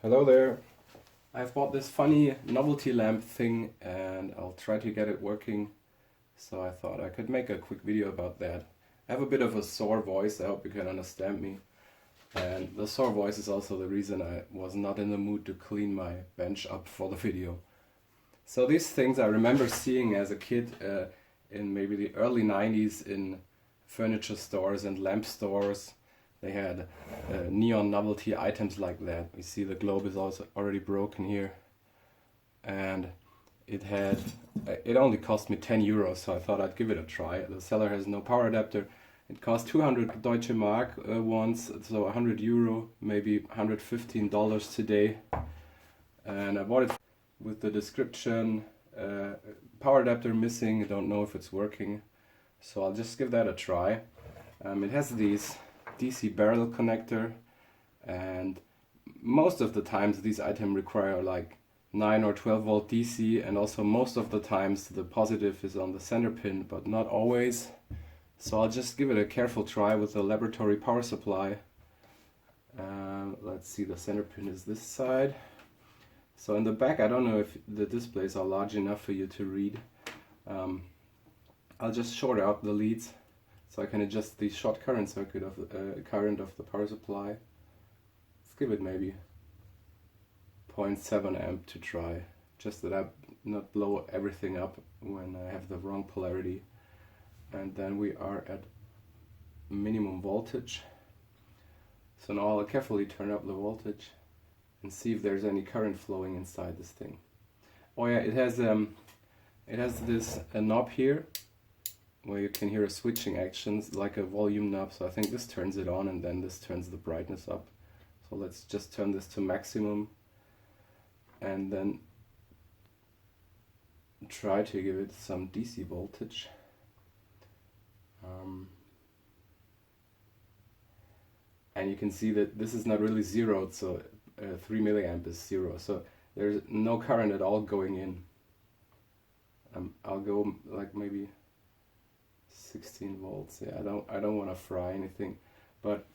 Hello there. I've bought this funny novelty lamp thing and I'll try to get it working. So I thought I could make a quick video about that. I have a bit of a sore voice, I hope you can understand me. And the sore voice is also the reason I was not in the mood to clean my bench up for the video. So these things I remember seeing as a kid in maybe the early 90s in furniture stores and lamp stores. They had neon novelty items like that. You see the globe is also already broken here. And it only cost me 10 euros, so I thought I'd give it a try. The seller has no power adapter. It cost 200 Deutsche Mark once, so 100 euro, maybe $115 today. And I bought it with the description, power adapter missing, I don't know if it's working. So I'll just give that a try. It has these DC barrel connector, and most of the times these items require like 9 or 12 volt DC, and also most of the times the positive is on the center pin, but not always. So I'll just give it a careful try with the laboratory power supply. Let's see, the center pin is this side. So in the back, I don't know if the displays are large enough for you to read. I'll just short out the leads so I can adjust the short current circuit of the current of the power supply. Let's give it maybe 0.7 amp to try, just that I not blow everything up when I have the wrong polarity. And then we are at minimum voltage. So now I'll carefully turn up the voltage and see if there's any current flowing inside this thing. Oh yeah, it has this knob here where you can hear a switching actions like a volume knob. So I think this turns it on and then this turns the brightness up. So let's just turn this to maximum and then try to give it some DC voltage. And you can see that this is not really zeroed, so 3 milliamp is zero, so there's no current at all going in. I'll go like maybe 16 volts. Yeah, I don't want to fry anything, but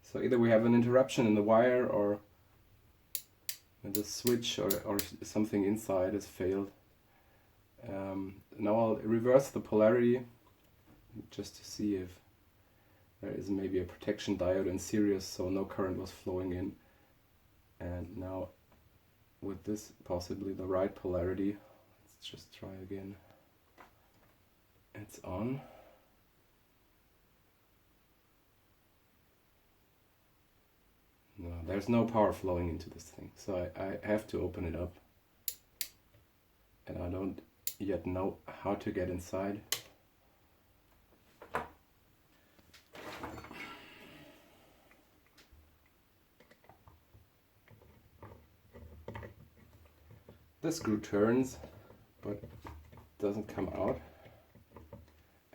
so either we have an interruption in the wire or the switch or something inside has failed. Now I'll reverse the polarity just to see if there is maybe a protection diode in series, so no current was flowing in. And now with this possibly the right polarity, let's just try again. It's on. No, there's no power flowing into this thing, so I have to open it up. And I don't yet know how to get inside. The screw turns, but doesn't come out.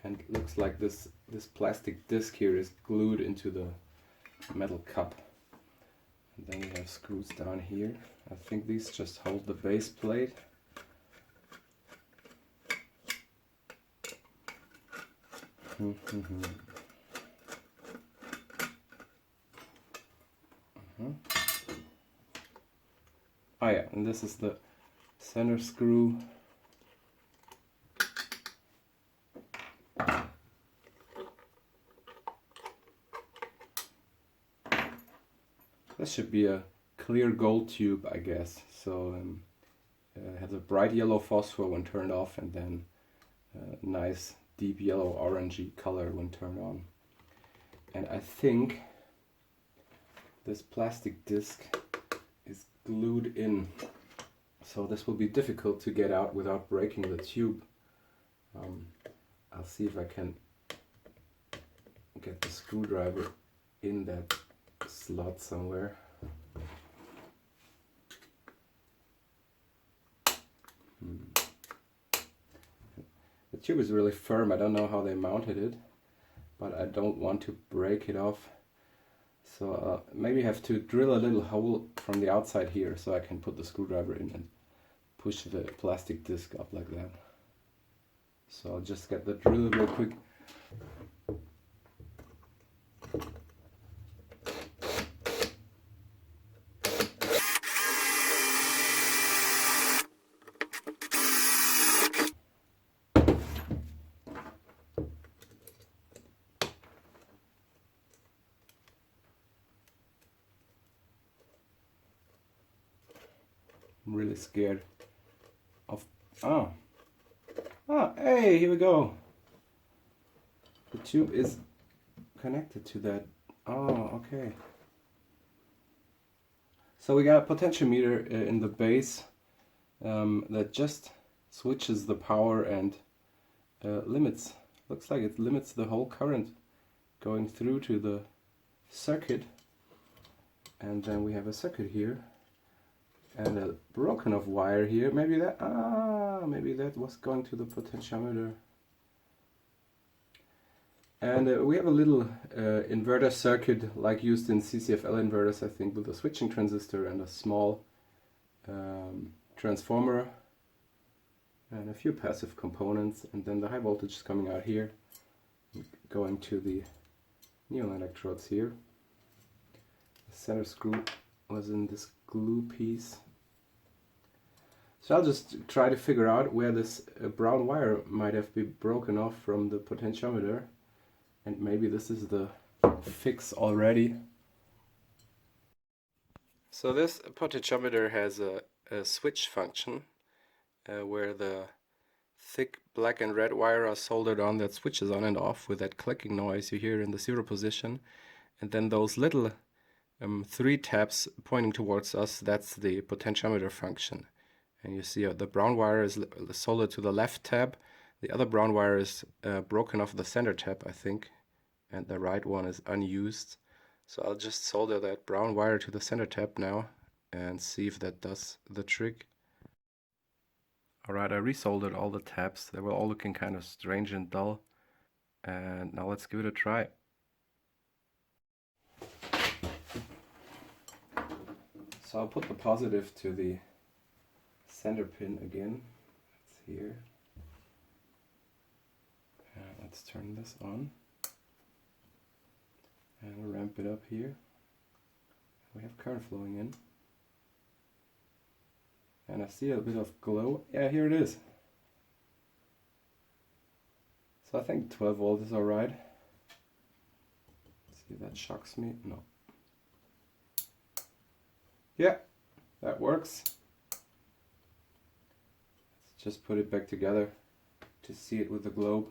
And it looks like this plastic disc here is glued into the metal cup. And then we have screws down here. I think these just hold the base plate. Oh yeah, and this is the center screw. This should be a clear gold tube, I guess. So it has a bright yellow phosphor when turned off, and then a nice deep yellow orangey color when turned on. And I think this plastic disc is glued in, so this will be difficult to get out without breaking the tube. I'll see if I can get the screwdriver in that slot somewhere. The tube is really firm. I don't know how they mounted it, but I don't want to break it off. So maybe have to drill a little hole from the outside here so I can put the screwdriver in and push the plastic disc up like that. So I'll just get the drill real quick. I'm really scared of... Hey, here we go. The tube is connected to that. Oh, okay. So we got a potentiometer in the base that just switches the power and limits. Looks like it limits the whole current going through to the circuit. And then we have a circuit here and a broken off wire here. Maybe that was going to the potentiometer. And we have a little inverter circuit like used in CCFL inverters, I think, with a switching transistor and a small transformer and a few passive components, and then the high voltage is coming out here, going to the neon electrodes here. The center screw was in this glue piece. So I'll just try to figure out where this brown wire might have been broken off from the potentiometer, and maybe this is the fix already. So this potentiometer has a switch function where the thick black and red wire are soldered on that switches on and off with that clicking noise you hear in the 0 position, and then those little 3 tabs pointing towards us, that's the potentiometer function. And you see the brown wire is soldered to the left tab, the other brown wire is broken off the center tab, I think, and the right one is unused. So I'll just solder that brown wire to the center tab now and see if that does the trick. Alright, I resoldered all the tabs. They were all looking kind of strange and dull. And now let's give it a try. So I'll put the positive to the center pin again. It's here. And let's turn this on. And we'll ramp it up here. We have current flowing in. And I see a bit of glow. Yeah, here it is. So I think 12 volt is alright. See if that shocks me. No. Yeah, that works. Let's just put it back together to see it with the globe.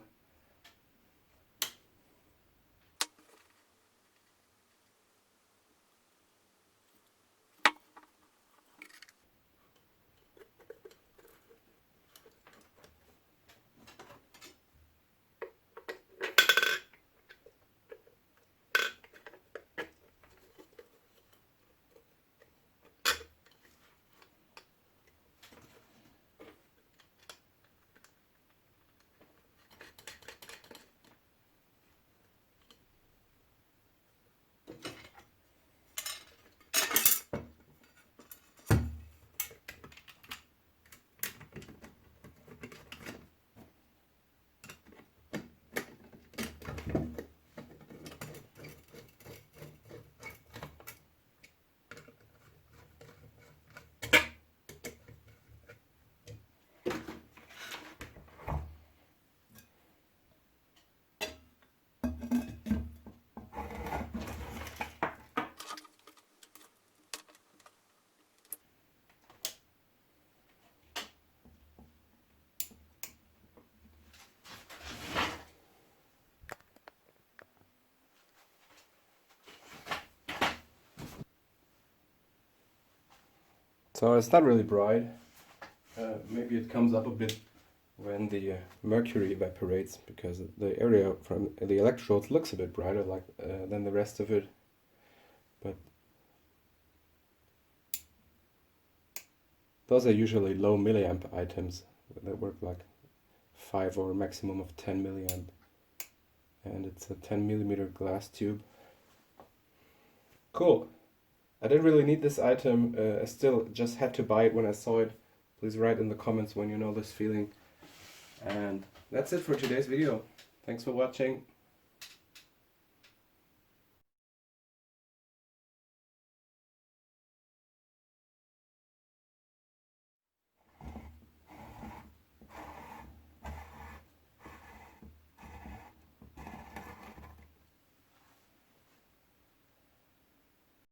So it's not really bright. Maybe it comes up a bit when the mercury evaporates, because the area from the electrodes looks a bit brighter than the rest of it. But those are usually low milliamp items that work like 5 or a maximum of 10 milliamp. And it's a 10 millimeter glass tube. Cool. I didn't really need this item, I still just had to buy it when I saw it. Please write in the comments when you know this feeling. And that's it for today's video. Thanks for watching.